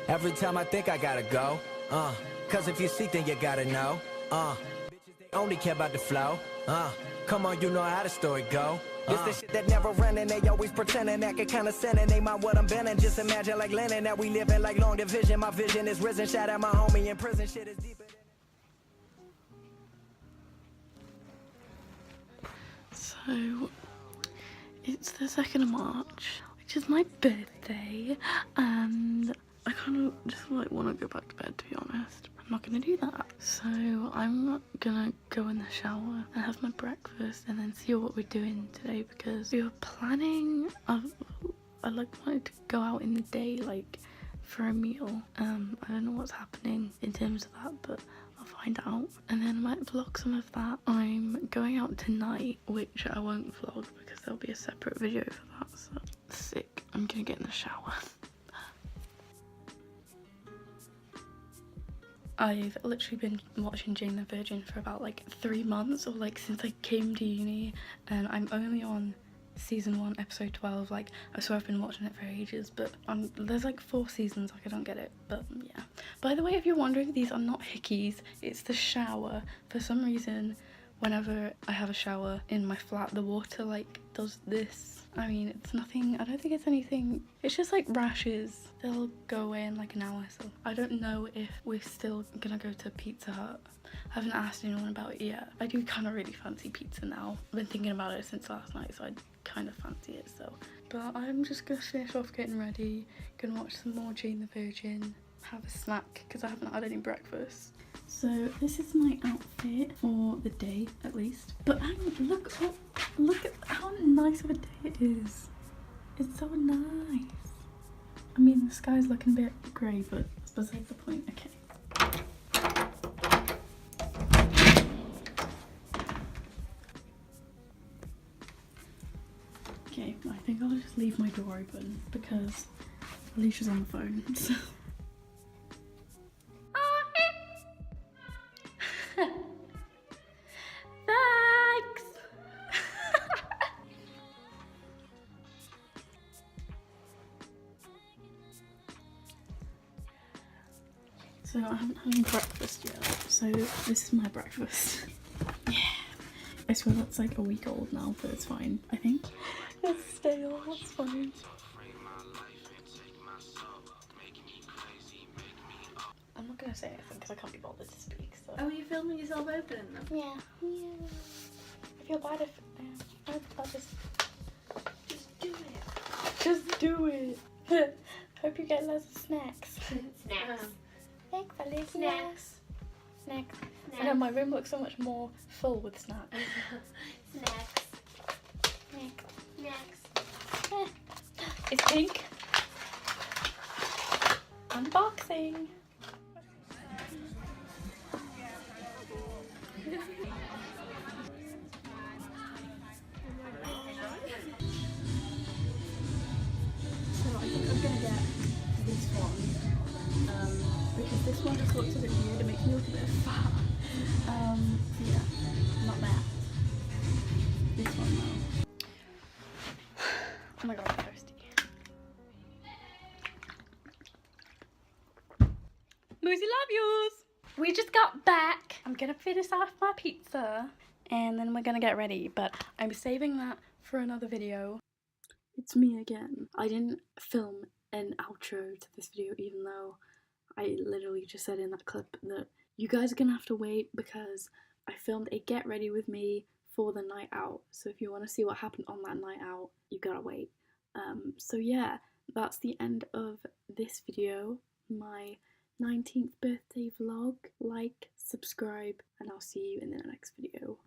Every time I think I gotta go, cause if you seek then you gotta know, bitches they only care about the flow, come on, you know how the story go. This the shit that never running, they always pretending, acting kinda sinning, they mind what I'm bending, just imagine like Lennon, that we living like long division, my vision is risen, shout out my homie in prison, shit is deeper than... So, it's the 2nd of March, which is my birthday, and I kind of just like want to go back to bed, to be honest. I'm not going to do that. So I'm going to go in the shower and have my breakfast and then see what we're doing today, because we were planning, I like wanted to go out in the day, like for a meal. I don't know what's happening in terms of that, but I'll find out. And then I might vlog some of that. I'm going out tonight, which I won't vlog because there'll be a separate video for that, so sick. I'm gonna get in the shower. I've literally been watching Jane the Virgin for about like 3 months, or like since I came to uni, and I'm only on season 1 episode 12. Like, I swear I've been watching it for ages, but there's like 4 seasons, like I don't get it. But yeah, by the way, if you're wondering, these are not hickeys, it's the shower. For some reason, whenever I have a shower in my flat, the water like does this. I mean, it's nothing, I don't think it's anything, it's just like rashes. They'll go away in like an hour, so I don't know if we're still gonna go to Pizza Hut. I haven't asked anyone about it yet. I do kind of really fancy pizza now. I've been thinking about it since last night, so I kind of fancy it, so. But I'm just gonna finish off getting ready, gonna watch some more Jane the Virgin, have a snack, because I haven't had any breakfast. So this is my outfit for the day, at least. But look at how nice of a day it is. It's so nice. I mean, the sky's looking a bit grey, but that's beside the point. Okay. Okay, I think I'll just leave my door open because Alicia's on the phone. So. Thanks! So I haven't had any breakfast yet, so this is my breakfast. Yeah. I swear that's like a week old now, but it's fine, I think. It's stale, it's fine. I'm not gonna say anything because I can't be bothered to speak, so. Oh, are you filming yourself opening them? Yeah. Yeah. I feel bad if I'll just do it. Just do it. Hope you get lots of snacks. Snacks. Thanks, Alicia. Snacks. Snacks. I know, my room looks so much more full with snacks. Snacks. Snacks. Snacks. It's pink. Unboxing. So I think I'm gonna get this one, because this one just looks a bit weird, it makes me look a bit fat. So yeah, not that. This one though. Oh my god, I'm thirsty. Moosey love yous! We just got back. I'm gonna finish off my pizza and then we're gonna get ready, but I'm saving that for another video. It's me again. I didn't film an outro to this video, even though I literally just said in that clip that you guys are gonna have to wait because I filmed a get ready with me for the night out. So if you want to see what happened on that night out, you gotta wait. So yeah, that's the end of this video, my 19th birthday vlog. Like, subscribe, and I'll see you in the next video.